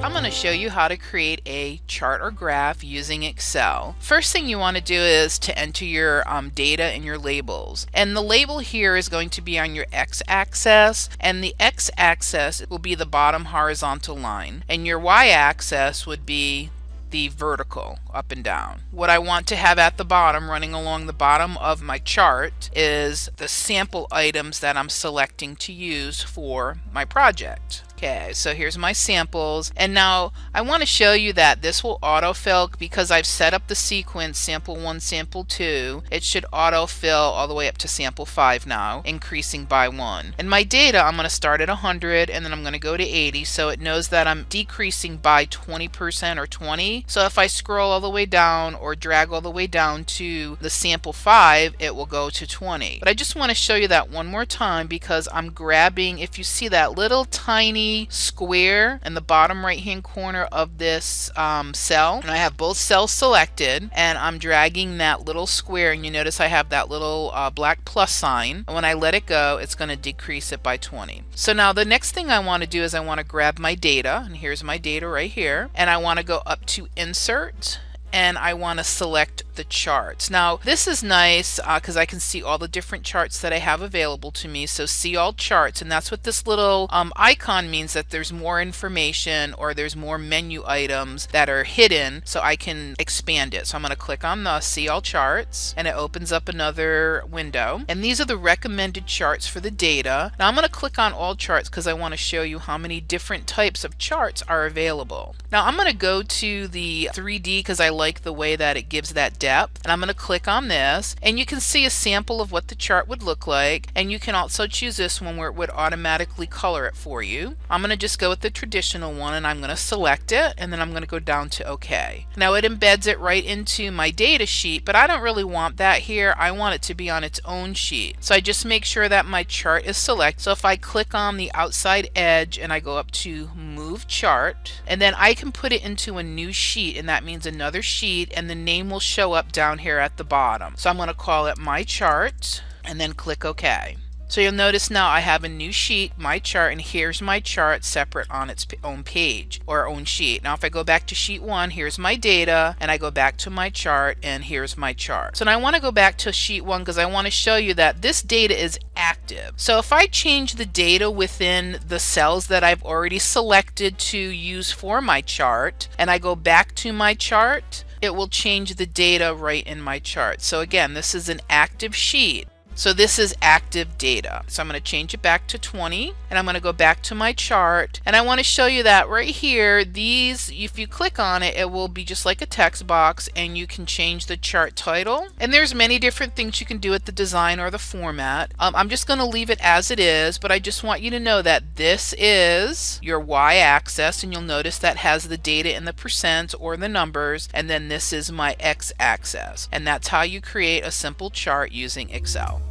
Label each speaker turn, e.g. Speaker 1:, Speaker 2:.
Speaker 1: I'm going to show you how to create a chart or graph using Excel. First thing you want to do is to enter your data and your labels. And the label here is going to be on your x-axis, and the x-axis will be the bottom horizontal line, and your y-axis would be the vertical up and down. What I want to have at the bottom, running along the bottom of my chart, is the sample items that I'm selecting to use for my project. Okay, so here's my samples, and now I want to show you that this will autofill because I've set up the sequence sample 1, sample 2. It should autofill all the way up to sample 5 now, increasing by 1. And my data, I'm going to start at 100 and then I'm going to go to 80, so it knows that I'm decreasing by 20% or 20. So if I scroll all the way down or drag all the way down to the sample 5, it will go to 20. But I just want to show you that one more time because I'm grabbing, if you see that little tiny square in the bottom right hand corner of this cell, and I have both cells selected, and I'm dragging that little square, and you notice I have that little black plus sign, and when I let it go it's going to decrease it by 20. So now the next thing I want to do is I want to grab my data, and here's my data right here, and I want to go up to insert, and I want to select the charts. Now this is nice because I can see all the different charts that I have available to me. So see all charts, and that's what this little icon means, that there's more information or there's more menu items that are hidden, so I can expand it. So I'm going to click on the see all charts, and it opens up another window, and these are the recommended charts for the data. Now I'm going to click on all charts because I want to show you how many different types of charts are available. Now I'm going to go to the 3D because I like the way that it gives that depth, and I'm going to click on this, and you can see a sample of what the chart would look like, and you can also choose this one where it would automatically color it for you. I'm going to just go with the traditional one, and I'm going to select it, and then I'm going to go down to OK. Now it embeds it right into my data sheet, but I don't really want that here. I want it to be on its own sheet. So I just make sure that my chart is selected. So if I click on the outside edge and I go up to move chart, and then I can put it into a new sheet, and that means another sheet, and the name will show up down here at the bottom. So I'm going to call it my chart and then click OK. So you'll notice now I have a new sheet, my chart, and here's my chart separate on its own page or own sheet. Now if I go back to sheet 1, here's my data, and I go back to my chart, and here's my chart. So now I want to go back to sheet 1 because I want to show you that this data is active. So if I change the data within the cells that I've already selected to use for my chart, and I go back to my chart, it will change the data right in my chart. So again, this is an active sheet. So this is active data. So I'm going to change it back to 20, and I'm going to go back to my chart, and I want to show you that right here, these, if you click on it, it will be just like a text box, and you can change the chart title, and there's many different things you can do with the design or the format. I'm just going to leave it as it is, but I just want you to know that this is your y-axis, and you'll notice that has the data in the percent or the numbers, and then this is my x-axis, and that's how you create a simple chart using Excel.